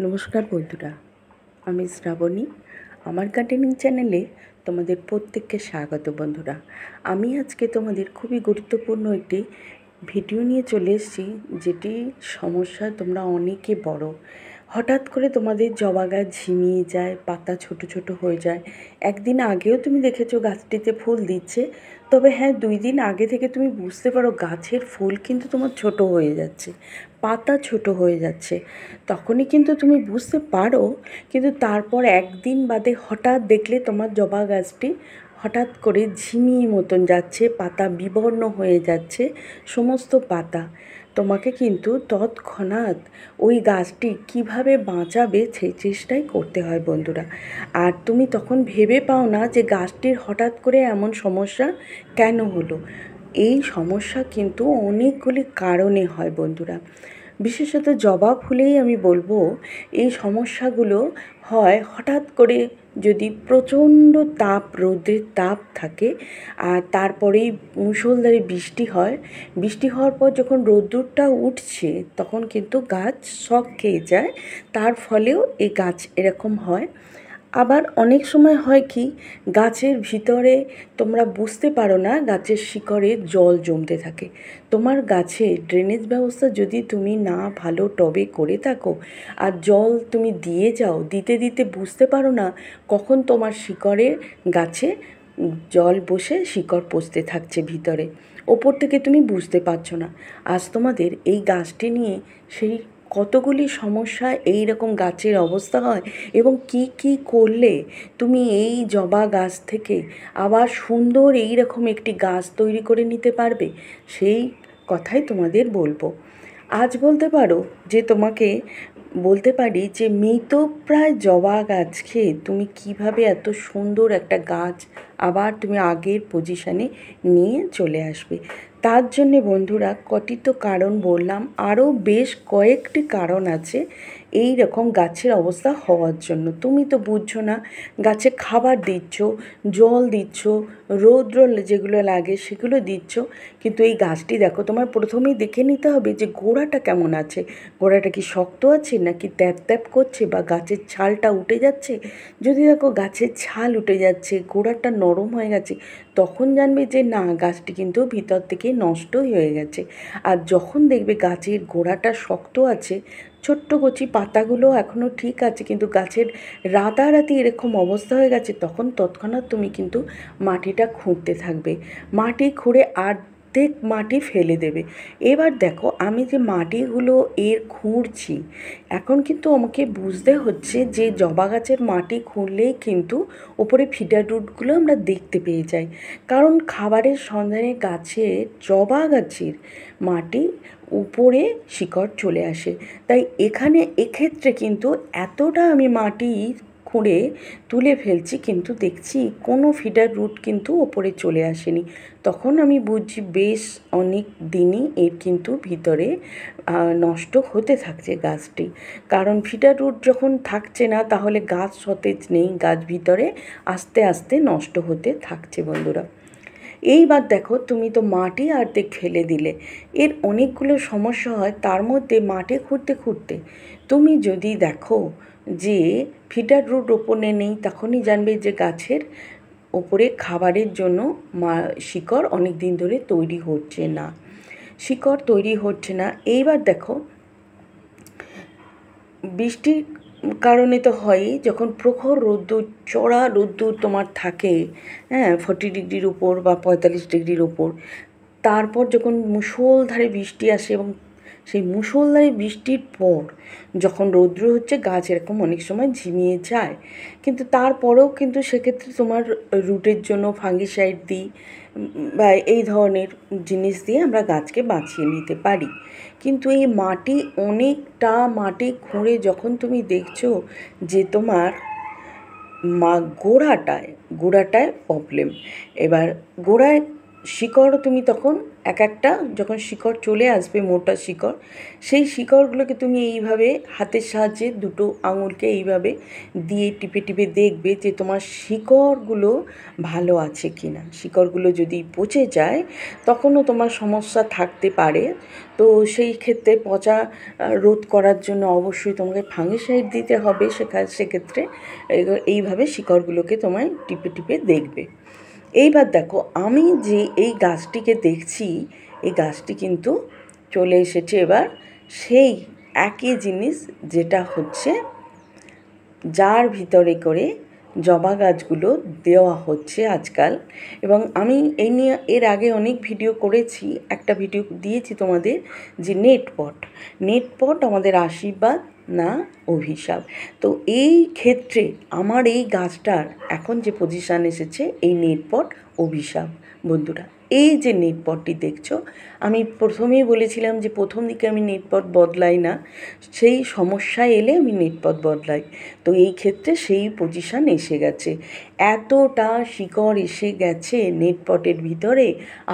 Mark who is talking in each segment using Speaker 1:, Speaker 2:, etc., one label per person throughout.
Speaker 1: নমস্কার বন্ধুরা, আমি শ্রাবণী। আমার গার্ডেনিং চ্যানেলে তোমাদের প্রত্যেককে স্বাগত। বন্ধুরা, আমি আজকে তোমাদের খুবই গুরুত্বপূর্ণ একটি ভিডিও নিয়ে চলে এসেছি, যেটি সমস্যা তোমরা অনেকে বড়। হঠাৎ করে তোমাদের জবা গাছ ঝিমিয়ে যায়, পাতা ছোট ছোট হয়ে যায়। একদিন আগেও তুমি দেখেছো গাছটিতে ফুল দিচ্ছে, তবে হ্যাঁ, 2 দিন আগে থেকে তুমি বুঝতে পারো গাছের ফুল কিন্তু তোমার ছোট হয়ে যাচ্ছে, পাতা ছোট হয়ে যাচ্ছে। তখনই কিন্তু তুমি বুঝতে পারো, কিন্তু তারপর একদিন বাদে হঠাৎ দেখলে তোমার জবা গাছটি হঠাৎ করে ঝিমিয়ে মতন যাচ্ছে, পাতা বিবর্ণ হয়ে যাচ্ছে, সমস্ত পাতা। তোমাকে কিন্তু তৎক্ষণাৎ ওই গাছটি কিভাবে বাঁচাবে সেই চেষ্টাই করতে হয় বন্ধুরা। আর তুমি তখন ভেবে পাও না যে গাছটির হঠাৎ করে এমন সমস্যা কেন হলো। এই সমস্যা কিন্তু অনেকগুলি কারণে হয় বন্ধুরা। বিশেষত জবা ফুলেই আমি বলবো এই সমস্যাগুলো হয় হঠাৎ করে, যদি প্রচণ্ড তাপ, রোদের তাপ থাকে আর তারপরেই মুষলধারে বৃষ্টি হয়। বৃষ্টি হওয়ার পর যখন রোদ্দুরটা উঠছে তখন কিন্তু গাছ শক খেয়ে যায়, তার ফলেও এই গাছ এরকম হয়। আবার অনেক সময় হয় কি, গাছের ভিতরে তোমরা বুঝতে পারো না, গাছের শিকড়ে জল জমতে থাকে। তোমার গাছে ড্রেনেজ ব্যবস্থা যদি তুমি না ভালো টবে করে থাকো আর জল তুমি দিয়ে যাও, দিতে দিতে বুঝতে পারো না কখন তোমার শিকড়ের গাছে জল বসে শিকড় পচতে থাকছে ভিতরে, ওপর থেকে তুমি বুঝতে পারছো না। আজ তোমাদের এই গাছটি নিয়ে সেই কতগুলি সমস্যা এই রকম গাছের অবস্থা হয়, এবং কি কি করলে তুমি এই জবা গাছ থেকে আবার সুন্দর এই রকম একটি গাছ তৈরি করে নিতে পারবে, সেই কথাই তোমাদের বলবো। আজ বলতে পারো যে তোমাকে বলতে পারি যে মৃতপ্রায় জবা গাছকে তুমি কিভাবে এত সুন্দর একটা গাছ আবার তুমি আগের পজিশানে নিয়ে চলে আসবে। তার জন্যে বন্ধুরা কটি তো কারণ বললাম, আরও বেশ কয়েকটি কারণ আছে এই রকম গাছের অবস্থা হওয়ার জন্য। তুমি তো বুঝছো না, গাছে খাবার দিচ্ছ, জল দিচ্ছ, রৌদ্র যেগুলো লাগে সেগুলো দিচ্ছ, কিন্তু এই গাছটি দেখো, তোমার প্রথমেই দেখে নিতে হবে যে গোড়াটা কেমন আছে। গোড়াটা কি শক্ত আছে নাকি ট্যাপ ট্যাপ করছে, বা গাছের ছালটা উঠে যাচ্ছে। যদি দেখো গাছের ছাল উঠে যাচ্ছে, গোড়াটা নরম হয়ে গেছে, তখন জানবে যে না, গাছটি কিন্তু ভিতর থেকে নষ্টই হয়ে গেছে। আর যখন দেখবে গাছের গোড়াটা শক্ত আছে, ছোট্ট কচি পাতাগুলো এখনও ঠিক আছে, কিন্তু গাছের রাতারাতি এরকম অবস্থা হয়ে গেছে, তখন তৎক্ষণাৎ তুমি কিন্তু মাটিটা খুঁড়তে থাকবে। মাটি খুঁড়ে অর্ধেক মাটি ফেলে দেবে। এবার দেখো, আমি যে মাটিগুলো খুঁড়ছি, এখন কিন্তু আমাকে বুঝতে হচ্ছে যে জবা গাছের মাটি খুঁড়লেই কিন্তু ওপরে ফিডার রুটগুলো আমরা দেখতে পেয়ে যাই, কারণ খাবারের সন্ধানে জবা গাছের মাটি উপরে শিকড় চলে আসে। তাই এক্ষেত্রে কিন্তু এতটা আমি মাটি খুঁড়ে তুলে ফেলছি, কিন্তু দেখছি কোনো ফিডার রুট কিন্তু ওপরে চলে আসেনি। তখন আমি বুঝছি বেশ অনেক দিনই এর কিন্তু ভিতরে নষ্ট হতে থাকছে গাছটি। কারণ ফিডার রুট যখন থাকছে না, তাহলে গাছ সতেজ নেই, গাছ ভিতরে আস্তে আস্তে নষ্ট হতে থাকছে বন্ধুরা। এইবার দেখো, তুমি তো মাটি অর্ধেক ফেলে দিলে, এর অনেকগুলো সমস্যা হয়। তার মধ্যে মাটি খুঁড়তে খুঁড়তে তুমি যদি দেখো যে ফিডার রুট ওপরে নেই, তখনই জানবে যে গাছের ওপরে খাবারের জন্য শিকড় অনেক দিন ধরে তৈরি হচ্ছে না, শিকড় তৈরি হচ্ছে না। এইবার দেখো, বৃষ্টির কারণে তো হয়ই, যখন প্রখর রোদ্দুর, চড়া রোদ্দুর তোমার থাকে, হ্যাঁ, 40 ডিগ্রির উপর বা 45 ডিগ্রির উপর, তারপর যখন মুষলধারে বৃষ্টি আসে, এবং সেই মুষলধারে বৃষ্টির পর যখন রৌদ্র হচ্ছে, গাছ এরকম অনেক সময় ঝিমিয়ে যায়। কিন্তু তারপরেও কিন্তু সেক্ষেত্রে তোমার রুটের জন্য ফাঙ্গিসাইড দিই, বা এই ধরনের জিনিস দিয়ে আমরা গাছকে বাঁচিয়ে নিতে পারি। কিন্তু এই অনেকটা মাটি খুঁড়ে যখন তুমি দেখছো যে তোমার গোড়াটায় প্রবলেম, এবার গোড়ায় শিকড়ও তুমি তখন এক একটা যখন শিকড় চলে আসবে, মোটা শিকড়, সেই শিকড়গুলোকে তুমি এইভাবে হাতের সাহায্যে দুটো আঙুলকে এইভাবে দিয়ে টিপে টিপে দেখবে যে তোমার শিকড়গুলো ভালো আছে কি না। শিকড়গুলো যদি পচে যায় তখনও তোমার সমস্যা থাকতে পারে। তো সেই ক্ষেত্রে পচা রোধ করার জন্য অবশ্যই তোমাকে ফাঙ্গিসাইড দিতে হবে। সেক্ষেত্রে এইভাবে শিকড়গুলোকে তোমায় টিপে টিপে দেখবে। এইবার দেখো, আমি যে এই গাছটিকে দেখছি, এই গাছটি কিন্তু চলে এসেছে এবার সেই একই জিনিস, যেটা হচ্ছে যার ভিতরে করে জবা গাছগুলো দেওয়া হচ্ছে আজকাল। এবং আমি এই নিয়ে এর আগে অনেক ভিডিও করেছি। একটা ভিডিও দিয়েছি তোমাদের যে নেটপট আমাদের আশীর্বাদ না অভিশাপ। তো এই ক্ষেত্রে আমার এই গাছটার এখন যে পজিশান এসেছে, এই নেটপট অভিশাপ বন্ধুরা। এই যে নেটপটটি দেখছো, আমি প্রথমেই বলেছিলাম যে প্রথম দিকে আমি নেটপট বদলাই না, সেই সমস্যা এলে আমি নেটপট বদলাই। তো এই ক্ষেত্রে সেই পজিশান এসে গেছে, এতটা শিকড় এসে গেছে নেটপটের ভিতরে,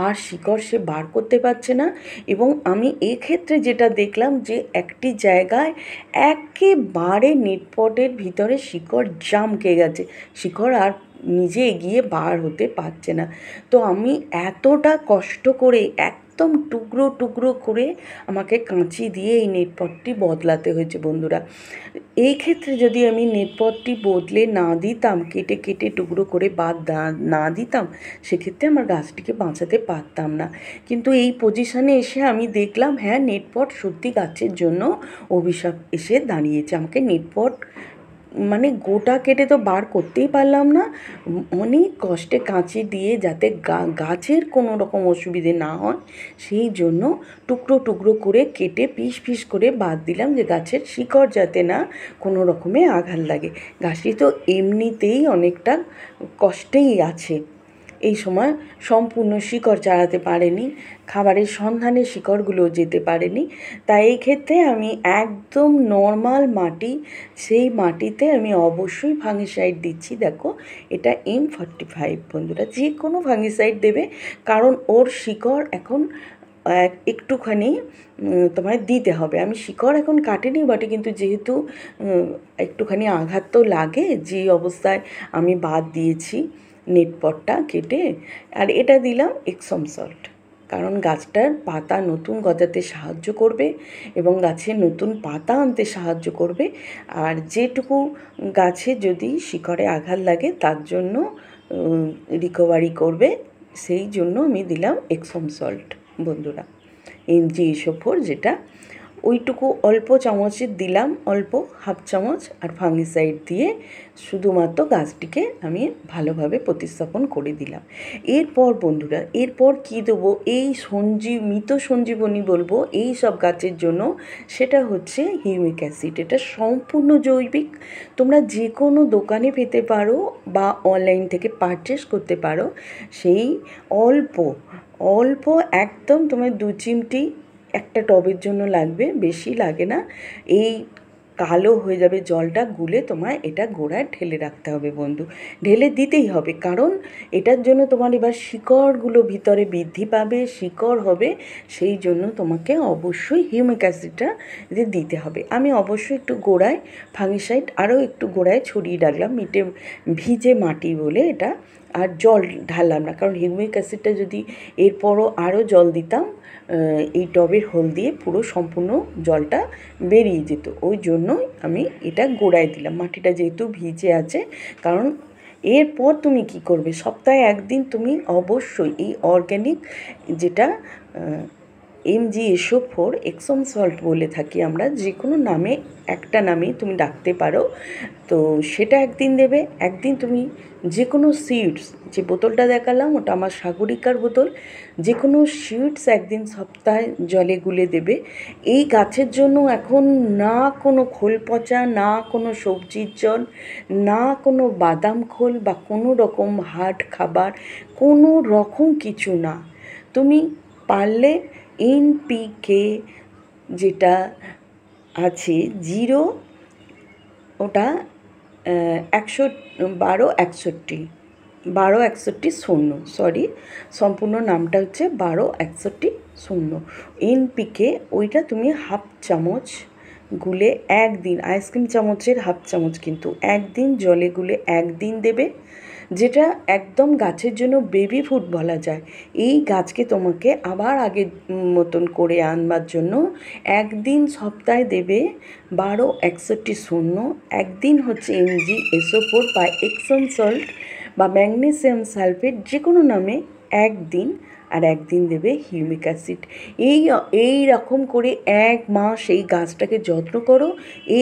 Speaker 1: আর শিকড় সে বার করতে পারছে না। এবং আমি এক্ষেত্রে যেটা দেখলাম যে একটি জায়গায় একেবারে নেটপটের ভিতরে শিকড় জামকে গেছে, শিকড় আর নিজে এগিয়ে বার হতে পারছে না। তো আমি এতটা কষ্ট করে একদম টুকরো টুকরো করে আমাকে কাঁচি দিয়ে এই নেটপটটি বদলাতে হয়েছে বন্ধুরা। এই ক্ষেত্রে যদি আমি নেটপটটি বদলে না দিতাম, কেটে কেটে টুকরো করে বাদ না দিতাম, সেক্ষেত্রে আমার গাছটিকে বাঁচাতে পারতাম না। কিন্তু এই পজিশানে এসে আমি দেখলাম হ্যাঁ, নেটপট সত্যি গাছের জন্য অভিশাপ এসে দাঁড়িয়েছে। আমাকে নেটপট মানে গোটা কেটে তো বার করতেই পারলাম না, অনেক কষ্টে কাঁচি দিয়ে যাতে গাছের কোনো রকম অসুবিধে না হয় সেই জন্য টুকরো টুকরো করে কেটে পিস পিস করে বাদ দিলাম, যে গাছের শিকড় যাতে না কোনো রকমে আঘাত লাগে। গাছটি তো এমনিতেই অনেকটা কষ্টেই আছে, এই সময় সম্পূর্ণ শিকড় চালাতে পারেনি, খাবারের সন্ধানে শিকড়গুলো যেতে পারেনি। তাই এই ক্ষেত্রে আমি একদম নর্মাল মাটি, সেই মাটিতে আমি অবশ্যই ফাঙ্গিসাইড দিচ্ছি। দেখো, এটা M45 বন্ধুরা, যে কোনো ফাঙ্গিসাইড দেবে, কারণ ওর শিকড় এখন একটুখানি তোমায় দিতে হবে। আমি শিকড় এখন কাটিনি বটে, কিন্তু যেহেতু একটুখানি আঘাত তো লাগে, যে অবস্থায় আমি বাদ দিয়েছি নেটপটটা কেটে। আর এটা দিলাম এক্সম সল্ট, কারণ গাছটার পাতা নতুন গজাতে সাহায্য করবে এবং গাছে নতুন পাতা আনতে সাহায্য করবে। আর যেটুকু গাছে যদি শিকড়ে আঘাত লাগে তার জন্য রিকভারি করবে, সেই জন্য আমি দিলাম এক্সম সল্ট বন্ধুরা, MgSO4, যেটা ওইটুকু অল্প চামচের দিলাম, অল্প হাফ চামচ, আর ফাঙ্গিসাইড দিয়ে শুধুমাত্র গাছটিকে আমি ভালোভাবে প্রতিস্থাপন করে দিলাম। এরপর বন্ধুরা, এরপর কী দেবো, এই মৃত সঞ্জীবনী বলবো এই সব গাছের জন্য, সেটা হচ্ছে হিউমিক অ্যাসিড। এটা সম্পূর্ণ জৈবিক, তোমরা যে কোনো দোকানে পেতে পারো বা অনলাইন থেকে পারচেস করতে পারো। সেই অল্প অল্প একদম তোমার 2 চিমটি একটা টবের জন্য লাগবে, বেশি লাগে না। এই কালো হয়ে যাবে জলটা গুলে, তোমায় এটা গোড়ায় ঢেলে রাখতে হবে বন্ধু, ঢেলে দিতেই হবে, কারণ এটার জন্য তোমার এবার শিকড়গুলো ভিতরে বৃদ্ধি পাবে, শিকড় হবে, সেই জন্য তোমাকে অবশ্যই হিউমিক অ্যাসিডটা দিতে হবে। আমি অবশ্যই একটু গোড়ায় ফাঙ্গিসাইড আরও একটু গোড়ায় ছড়িয়ে রাখলাম, ভিজে মাটি বলে এটা, আর জল ঢাললাম না, কারণ হিউমিক অ্যাসিডটা যদি এরপরও আরও জল দিতাম এই টবের হোল দিয়ে পুরো সম্পূর্ণ জলটা বেরিয়ে যেত, ওই জন্যই আমি এটা গোড়ায় দিলাম, মাটিটা যেহেতু ভিজে আছে। কারণ এরপর তুমি কি করবে, সপ্তাহে একদিন তুমি অবশ্যই এই অর্গ্যানিক, যেটা MgSO4 এক্সম সল্ট বলে থাকি আমরা, যে কোনো নামে একটা নামেই তুমি ডাকতে পারো, তো সেটা একদিন দেবে। একদিন তুমি যে কোনো সিডস, যে বোতলটা দেখালাম ওটা আমার সাগরিকার বোতল, যে কোনো সিডস একদিন সপ্তাহে জলে গুলে দেবে। এই গাছের জন্য এখন না কোনো খোল পচা, না কোনো সবজির জল, না কোনো বাদাম খোল বা কোনো রকম হার্ড খাবার, কোনো রকম কিছু না। তুমি পারলে NPK যেটা আছে 0, ওটা 112-61 1261 সরি, সম্পূর্ণ নামটা হচ্ছে 1261 এনপিকে। ওইটা তুমি হাফ চামচ গুলে একদিন, আইসক্রিম চামচের হাফ চামচ কিন্তু একদিন জলে গুলে একদিন দেবে, যেটা একদম গাছের জন্য বেবি ফুড বলা যায়। এই গাছকে তোমাকে আবার আগের মতন করে আনবার জন্য একদিন সপ্তাহে দেবে 1261। একদিন হচ্ছে MgSO4 বা এপসম সল্ট বা ম্যাগনেসিয়াম সালফেট, যে কোনো নামে একদিন, আর একদিন দেবে হিউমিক অ্যাসিড। এই রকম করে 1 মাস এই গাছটাকে যত্ন করো।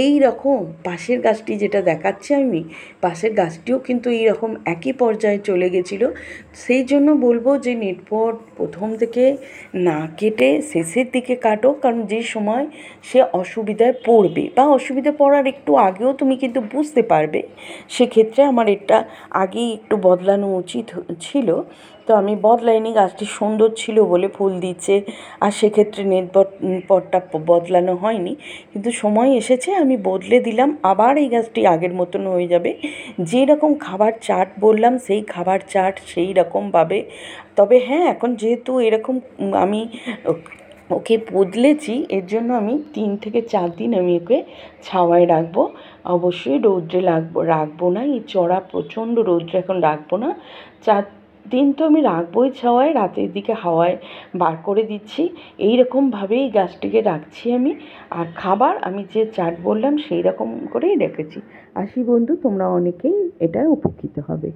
Speaker 1: এই রকম পাশের গাছটি যেটা দেখাচ্ছি আমি, পাশের গাছটিও কিন্তু এই রকম একই পর্যায়ে চলে গেছিলো। সেই জন্য বলবো যে নেটপট প্রথম থেকে না কেটে শেষের দিকে কাটো, কারণ যে সময় সে অসুবিধায় পড়বে বা অসুবিধা পড়ার একটু আগেও তুমি কিন্তু বুঝতে পারবে, সেক্ষেত্রে আমার এটা আগেই একটু বদলানো উচিত ছিল। তো আমি বদলাইনি, গাছটি সুন্দর ছিল বলে ফুল দিচ্ছে, আর সেক্ষেত্রে পটটা বদলানো হয়নি। কিন্তু সময় এসেছে, আমি বদলে দিলাম, আবার এই গাছটি আগের মতন হয়ে যাবে। যেরকম খাবার চার্ট বললাম সেই খাবার চার্ট সেই রকমভাবে। তবে হ্যাঁ, এখন যেহেতু এরকম আমি ওকে বদলেছি, এর জন্য আমি 3 থেকে 4 দিন আমি ওকে ছাওয়ায় রাখবো। অবশ্যই রৌদ্রে রাখবো না, এই চড়া প্রচণ্ড রৌদ্রে এখন রাখবো না। 4 দিন তো আমি রাখবোই ছাওয়ায়, রাতের দিকে হাওয়ায় বার করে দিচ্ছি। এই রকমভাবেই গাছটিকে রাখছি আমি। আর খাবার আমি যে চার্ট বললাম সেই রকম করেই রেখেছি। আসি বন্ধু, তোমরা অনেকেই এটা উপকৃত হবে।